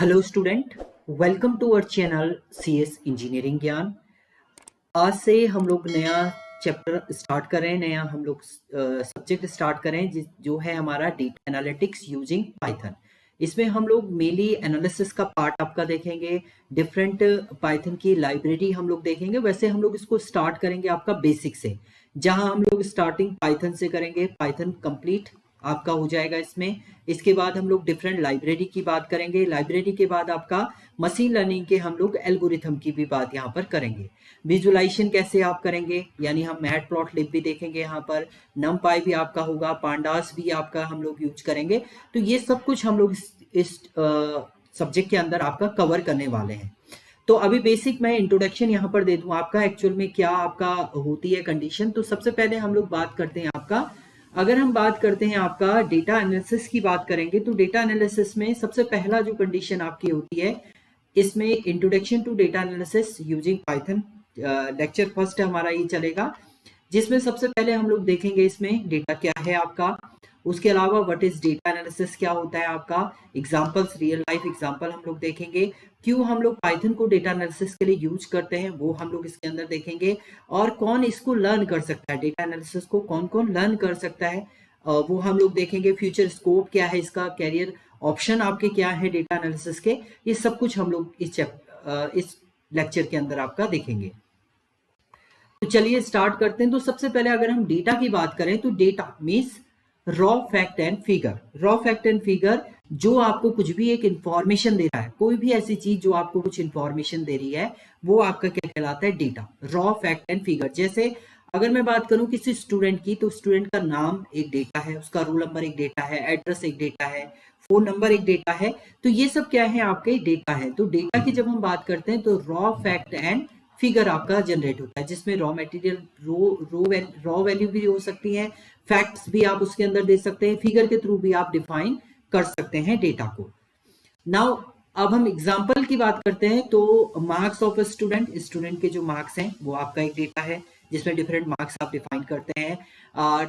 Hello student, welcome to our channel CS engineering Gyan. आज से हम लोग नया चैप्टर स्टार्ट कर रहे हैं, नया हम लोग सब्जेक्ट स्टार्ट कर रहे हैं जो है हमारा डेटा एनालिटिक्स यूजिंग पाइथन। इसमें हम लोग मेनली एनालिसिस का पार्ट आपका देखेंगे, डिफरेंट पाइथन की लाइब्रेरी हम लोग देखेंगे। वैसे हम लोग इसको स्टार्ट करेंगे आपका बेसिक से, जहां हम लोग स्टार्टिंग पाइथन से करेंगे। पाइथन कंप्लीट आपका हो जाएगा इसमें। इसके बाद हम लोग डिफरेंट लाइब्रेरी की बात करेंगे। लाइब्रेरी के बाद आपका मशीन लर्निंग के हम लोग एल्गोरिथम की भी बात यहाँ पर करेंगे। विजुअलाइजेशन कैसे आप करेंगे, यानी हम मैटप्लॉटलिब भी देखेंगे यहाँ पर, नमपाई भी आपका होगा, पांडास भी आपका हम लोग यूज करेंगे। तो ये सब कुछ हम लोग इस सब्जेक्ट के अंदर आपका कवर करने वाले हैं। तो अभी बेसिक मैं इंट्रोडक्शन यहाँ पर दे दूं आपका, एक्चुअल में क्या आपका होती है कंडीशन। तो सबसे पहले हम लोग बात करते हैं आपका, अगर हम बात करते हैं आपका डेटा एनालिसिस की बात करेंगे, तो डेटा एनालिसिस में सबसे पहला जो कंडीशन आपकी होती है, इसमें introduction to data analysis using Python lecture first हमारा ये चलेगा, जिसमें सबसे पहले हम लोग देखेंगे इसमें डेटा क्या है आपका। उसके अलावा व्हाट इज डेटा एनालिसिस क्या होता है आपका, एग्जांपल्स, रियल लाइफ एग्जांपल हम लोग देखेंगे। क्यों हम लोग पाइथन को डेटा एनालिसिस के लिए यूज करते हैं वो हम लोग इसके अंदर देखेंगे। और कौन इसको लर्न कर सकता है, डेटा एनालिसिस को कौन कौन लर्न कर सकता है वो हम लोग देखेंगे। फ्यूचर स्कोप क्या है इसका, कैरियर ऑप्शन आपके क्या है डेटा एनालिसिस के, ये सब कुछ हम लोग इस लेक्चर के अंदर आपका देखेंगे। तो चलिए स्टार्ट करते हैं। तो सबसे पहले अगर हम डेटा की बात करें, तो data means raw fact and figure. Raw fact and figure जो आपको कुछ भी एक इंफॉर्मेशन दे रहा है, कोई भी ऐसी चीज जो आपको कुछ इंफॉर्मेशन दे रही है, वो आपका क्या कहलाता है, data, raw fact and figure. जैसे अगर मैं बात करूं किसी स्टूडेंट की, तो स्टूडेंट का नाम एक डेटा है, उसका रोल नंबर एक डेटा है, एड्रेस एक डेटा है, फोन नंबर एक डेटा है। तो ये सब क्या है, आपके डेटा है। तो डेटा की जब हम बात करते हैं, तो रॉ फैक्ट एंड फिगर आपका जनरेट होता है, जिसमें रॉ मटेरियल रॉ वैल्यू भी हो सकती है, फैक्ट्स भी आप उसके अंदर दे सकते हैं, फिगर के थ्रू भी आप डिफाइन कर सकते हैं डेटा को। नाउ अब हम एग्जांपल की बात करते हैं, तो marks of a student, student के जो मार्क्स हैं वो आपका एक डेटा है, जिसमें डिफरेंट मार्क्स आप डिफाइन करते हैं।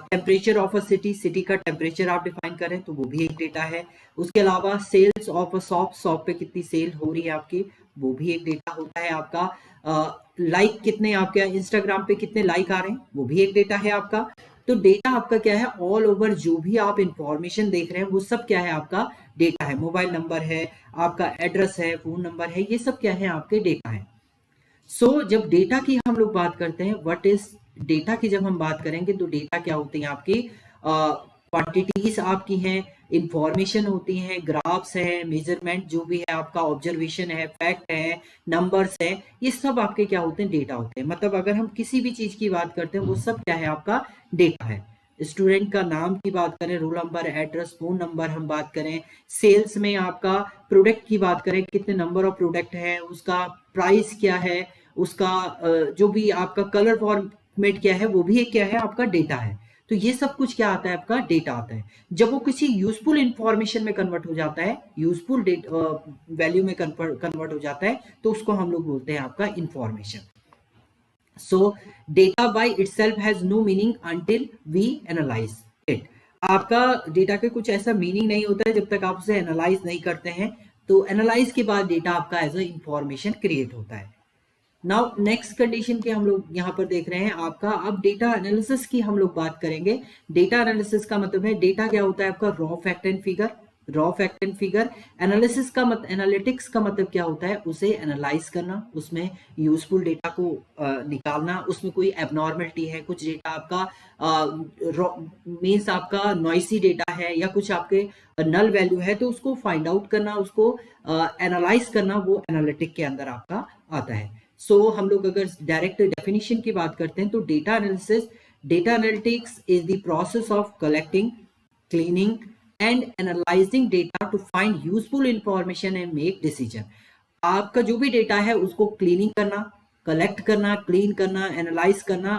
Temperature of a city, city का टेम्परेचर आप डिफाइन करें तो वो भी एक डेटा है। उसके अलावा sales of a shop, shop पे कितनी सेल हो रही है आपकी, वो भी एक डेटा होता है आपका। लाइक कितने आपके इंस्टाग्राम पे कितने लाइक आ रहे हैं, वो भी एक डेटा है आपका। तो डेटा आपका क्या है, ऑल ओवर जो भी आप इंफॉर्मेशन देख रहे हैं वो सब क्या है, आपका डेटा है। मोबाइल नंबर है, आपका एड्रेस है, फोन नंबर है, ये सब क्या है, आपके डेटा है। जब डेटा की हम लोग बात करते हैं, व्हाट इज डेटा की जब हम बात करेंगे, तो डेटा क्या होती है आपकी, क्वांटिटीज आपकी हैं, इंफॉर्मेशन होती हैं, ग्राफ्स है, मेजरमेंट जो भी है आपका, ऑब्जर्वेशन है, फैक्ट है, नंबर्स है, ये सब आपके क्या होते हैं, डेटा होते हैं। मतलब अगर हम किसी भी चीज की बात करते हैं, वो सब क्या है, आपका डेटा है। स्टूडेंट का नाम की बात करें, roll number, address, phone number हम बात करें। सेल्स में आपका प्रोडक्ट की बात करें, कितने नंबर ऑफ प्रोडक्ट है, उसका प्राइस क्या है, उसका जो भी आपका कलर फॉर्मेट क्या है, वो भी एक क्या है, आपका डेटा है। तो ये सब कुछ क्या आता है, आपका डेटा आता है। जब वो किसी यूजफुल इंफॉर्मेशन में कन्वर्ट हो जाता है, यूजफुल वैल्यू में कन्वर्ट हो जाता है, तो उसको हम लोग बोलते हैं आपका information. So data by itself has no meaning until we analyse it. आपका डेटा के कुछ ऐसा मीनिंग नहीं होता है जब तक आप उसे एनालाइज नहीं करते हैं। तो एनालाइज के बाद डेटा आपका एज अ इंफॉर्मेशन क्रिएट होता है। नाउ नेक्स्ट कंडीशन के हम लोग यहाँ पर देख रहे हैं आपका, अब डेटा एनालिसिस की हम लोग बात करेंगे। डेटा एनालिसिस का मतलब है, डेटा क्या होता है आपका, raw fact and figure. Raw fact and figure. Analysis का एनालिटिक्स का मतलब क्या होता है, उसे एनालाइज करना, उसमें यूजफुल डेटा को निकालना, उसमें कोई एबनॉर्मलिटी है, कुछ डेटा आपका मीन्स आपका नॉइसी डेटा है, या कुछ आपके नल वैल्यू है, तो उसको फाइंड आउट करना, उसको एनालाइज करना, वो एनालिटिक के अंदर आपका आता है। हम लोग अगर डायरेक्ट डेफिनेशन की बात करते हैं, तो data analysis, data analytics is the process of collecting, cleaning and analysing data to find useful information and make decision. आपका जो भी डेटा है उसको क्लीनिंग करना, कलेक्ट करना, क्लीन करना, एनालाइज करना,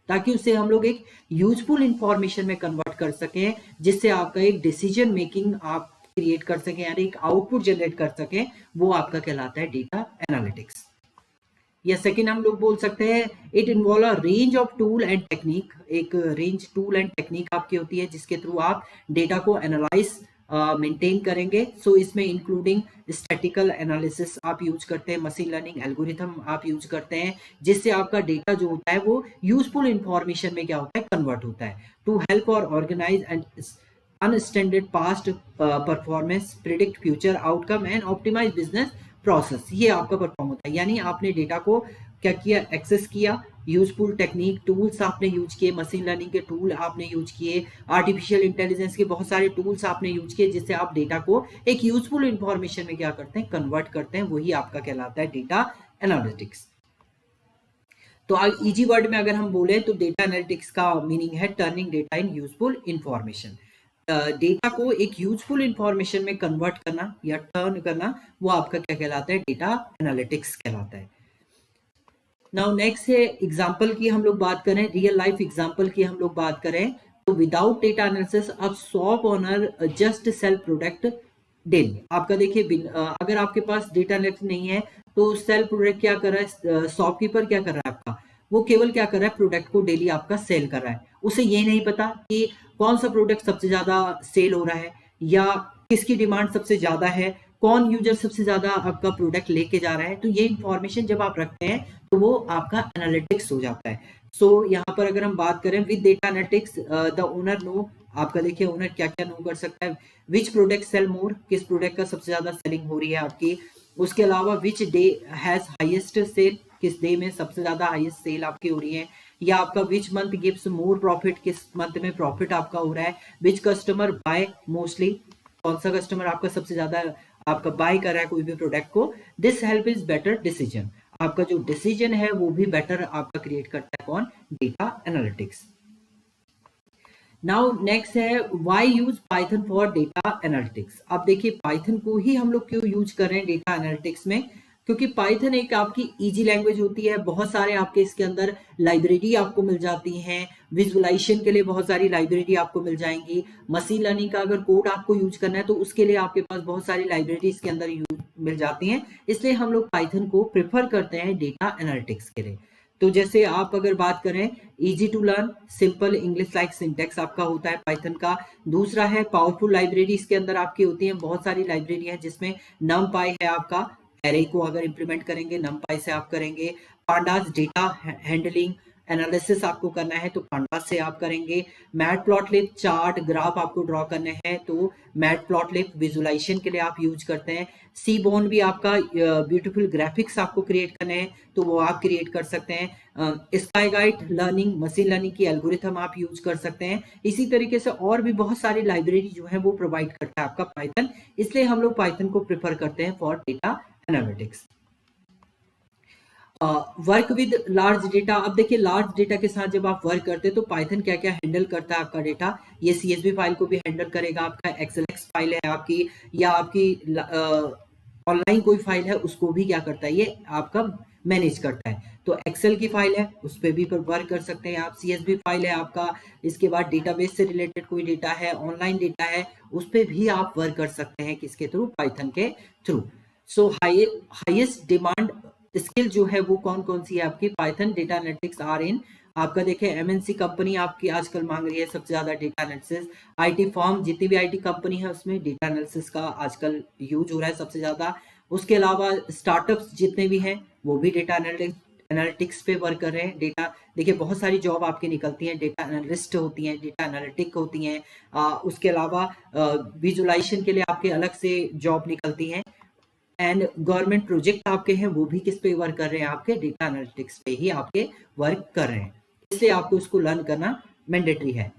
ताकि उसे हम लोग एक यूजफुल इंफॉर्मेशन में कन्वर्ट कर सकें, जिससे आपका एक डिसीजन मेकिंग आप क्रिएट कर सकें, यानी एक आउटपुट जनरेट कर सकें, वो आपका कहलाता है डेटा एनालिटिक्स। या सेकेंड हम लोग बोल सकते हैं, it involve a range of tool and technique. एक रेंज टूल एंड टेक्निक आपकी होती है, जिसके थ्रू आप डेटा को एनालाइज मेंटेन करेंगे। सो इसमें इंक्लूडिंग स्टैटिकल एनालिसिस आप यूज करते हैं, मशीन लर्निंग एल्गोरिथम आप यूज करते हैं, जिससे आपका डेटा जो होता है वो यूजफुल इंफॉर्मेशन में क्या होता है, कन्वर्ट होता है। टू हेल्प और ऑर्गेनाइज एंड अनस्टैंडर्ड past performance, predict future outcome and optimise business process, ये आपका परफॉर्म होता है। यानी आपने डेटा को क्या किया, एक्सेस किया, यूजफुल टेक्निक टूल्स आपने यूज किए, मशीन लर्निंग के टूल आपने यूज किए, आर्टिफिशियल इंटेलिजेंस के बहुत सारे टूल्स आपने यूज किए, जिससे आप डेटा को एक यूजफुल इंफॉर्मेशन में क्या करते हैं, कन्वर्ट करते हैं। वही आपका कहलाता है डेटा एनालिटिक्स। तो इजी वर्ड में अगर हम बोले तो डेटा एनालिटिक्स का मीनिंग है टर्निंग डेटा इन यूजफुल इंफॉर्मेशन। डेटा को एक यूजफुल इंफॉर्मेशन में कन्वर्ट करना या टर्न करना, वो आपका क्या कहलाता है, डेटा एनालिटिक्स कहलाता है। नाउ नेक्स्ट है एग्जांपल की हम लोग बात करें, रियल लाइफ एग्जांपल की हम लोग बात करें तो विदाउट डेटा एनालिसिस अब shop owner just sell product daily. आपका देखिए अगर आपके पास डेटा एनालिटिक्स नहीं है तो सेल प्रोडक्ट क्या कर रहा है, शॉपकीपर क्या कर रहा है आपका, वो केवल क्या कर रहा है, प्रोडक्ट को डेली आपका सेल कर रहा है। उसे ये नहीं पता कि कौन सा प्रोडक्ट सबसे ज्यादा सेल हो रहा है या किसकी डिमांड सबसे ज्यादा है, कौन यूजर सबसे ज्यादा आपका प्रोडक्ट लेके जा रहा है। तो ये इंफॉर्मेशन जब आप रखते हैं तो वो आपका एनालिटिक्स हो जाता है। सो यहाँ पर अगर हम बात करें with data analytics the owner no, आपका देखिए ओनर क्या क्या नो कर सकता है, विच प्रोडक्ट सेल मोर, किस प्रोडक्ट का सबसे ज्यादा सेलिंग हो रही है आपकी। उसके अलावा which day has highest sale, किस डे में सबसे ज्यादा हाईएस्ट सेल आपकी हो रही है। या आपका which month gives more profit, किस मंथ में प्रॉफिट आपका हो रहा है। विच कस्टमर बाय मोस्टली, कौन सा कस्टमर आपका सबसे ज्यादा आपका बाय कर रहा है कोई भी प्रोडक्ट को। This help is better decision, आपका जो डिसीजन है वो भी बेटर आपका क्रिएट करता है कौन, डेटा एनालिटिक्स। नाउ नेक्स्ट है why use Python for data analytics. अब देखिए पाइथन को ही हम लोग क्यों यूज कर रहे हैं डेटा एनालिटिक्स में, क्योंकि पाइथन एक आपकी इजी लैंग्वेज होती है, बहुत सारे आपके इसके अंदर लाइब्रेरी आपको मिल जाती हैं, विजुअलाइजेशन के लिए बहुत सारी लाइब्रेरी आपको मिल जाएंगी, मशीन लर्निंग का अगर कोड आपको यूज करना है तो उसके लिए आपके पास बहुत सारी लाइब्रेरी इसके अंदर यूज मिल जाती हैं। इसलिए हम लोग पाइथन को प्रेफर करते हैं डेटा एनालिटिक्स के लिए। तो जैसे आप अगर बात करें easy to learn, simple English like syntax आपका होता है पाइथन का। दूसरा है पावरफुल लाइब्रेरी, इसके अंदर आपकी होती है बहुत सारी लाइब्रेरी है, जिसमें नमपाई है आपका, एरे को अगर इंप्लीमेंट करेंगे नमपाई से आप करेंगे। पांडास डेटा हैंडलिंग एनालिसिस आपको करना है तो पांडास से आप करेंगे। मैटप्लॉटलिब चार्ट ग्राफ आपको ड्रॉ करने हैं तो मैटप्लॉटलिब विजुअलाइजेशन के लिए आप यूज करते हैं। सीबोन भी आपका ब्यूटीफुल ग्राफिक्स आपको क्रिएट करने हैं तो वो आप क्रिएट कर सकते हैं। Sky guide learning, machine learning की एल्गोरिथम आप यूज कर सकते हैं। इसी तरीके से और भी बहुत सारी लाइब्रेरी जो है वो प्रोवाइड करता है आपका पाइथन, इसलिए हम लोग पाइथन को प्रेफर करते हैं for data analytics. Work with large data, अब देखिए लार्ज डेटा के साथ जब आप वर्क करते हैं तो पाइथन क्या क्या हैंडल करता है आपका डेटा, ये CSV फाइल को भी हैंडल करेगा, आपका XLX फाइल है आपकी या आपकी ऑनलाइन कोई फाइल है उसको भी क्या करता है, ये आपका मैनेज करता है। तो एक्सेल की फाइल है उस पर भी वर्क कर सकते हैं आप, CSV फाइल है आपका, इसके बाद डेटाबेस से रिलेटेड कोई डेटा है, ऑनलाइन डेटा है, उस पर भी आप वर्क कर सकते हैं किसके थ्रू, पाइथन के थ्रू। सो हाईएस्ट डिमांड स्किल जो है वो कौन कौन सी है आपकी, Python data analytics are in, आपका देखिए MNC कंपनी आपकी आजकल मांग रही है सबसे ज्यादा डेटा एनालिसिस। IT फॉर्म, जितनी भी IT कंपनी है उसमें डेटा एनालिसिस का आजकल यूज हो रहा है सबसे ज्यादा। उसके अलावा स्टार्टअप्स जितने भी हैं वो भी डेटा एनालिटिक्स पे वर्क कर रहे हैं। डेटा देखिए बहुत सारी जॉब आपकी निकलती हैं, डेटा एनालिस्ट होती हैं, डेटा एनालिटिक होती हैं, उसके अलावा विजुअलाइजेशन के लिए आपके अलग से जॉब निकलती हैं। एंड गवर्नमेंट प्रोजेक्ट आपके हैं वो भी किस पे वर्क कर रहे हैं, आपके डेटा एनालिटिक्स पे ही आपके वर्क कर रहे हैं, इसलिए आपको इसको लर्न करना मैंडेटरी है।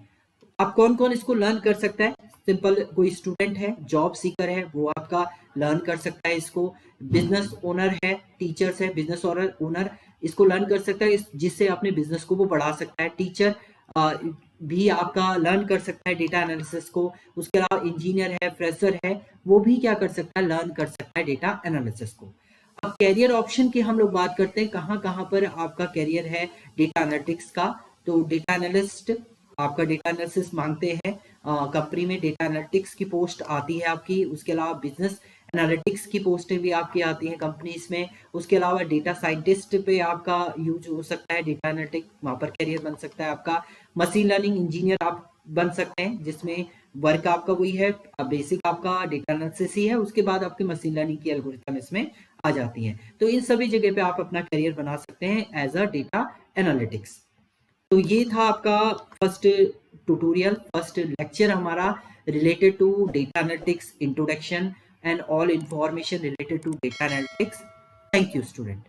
अब कौन कौन इसको लर्न कर सकता है, सिंपल कोई स्टूडेंट है, जॉब सीकर है, वो आपका लर्न कर सकता है इसको। बिजनेस ओनर है, टीचर्स है, बिजनेस ओनर इसको लर्न कर सकता है, जिससे अपने बिजनेस को वो बढ़ा सकता है। टीचर भी आपका लर्न कर सकता है डेटा एनालिसिस को। उसके अलावा इंजीनियर है, फ्रेशर है, वो भी क्या कर सकता है, लर्न कर सकता है डेटा एनालिसिस को। अब कैरियर ऑप्शन की हम लोग बात करते हैं, कहाँ कहाँ पर आपका कैरियर है डेटा एनालिटिक्स का। तो डेटा एनालिस्ट आपका डेटा एनालिसिस मांगते हैं, कंपनी में डेटा एनालिटिक्स की पोस्ट आती है आपकी। उसके अलावा बिजनेस एनालिटिक्स की पोस्टें भी आपकी आती हैं कंपनीज में। उसके अलावा डेटा साइंटिस्ट पे आपका यूज हो सकता है, डेटा एनालिटिक्स वहां पर कैरियर बन सकता है आपका। मशीन लर्निंग इंजीनियर आप बन सकते हैं, जिसमें वर्क आपका वही है, बेसिक आपका डेटा एनालिसिस ही है, उसके बाद आपके मशीन लर्निंग की एल्गोरिथम इसमें आ जाती हैं। तो इन सभी जगह पे आप अपना करियर बना सकते हैं एज अ डेटा एनालिटिक्स। तो ये था आपका फर्स्ट ट्यूटोरियल, फर्स्ट लेक्चर हमारा related to data analytics introduction and all information related to data analytics. Thank you student.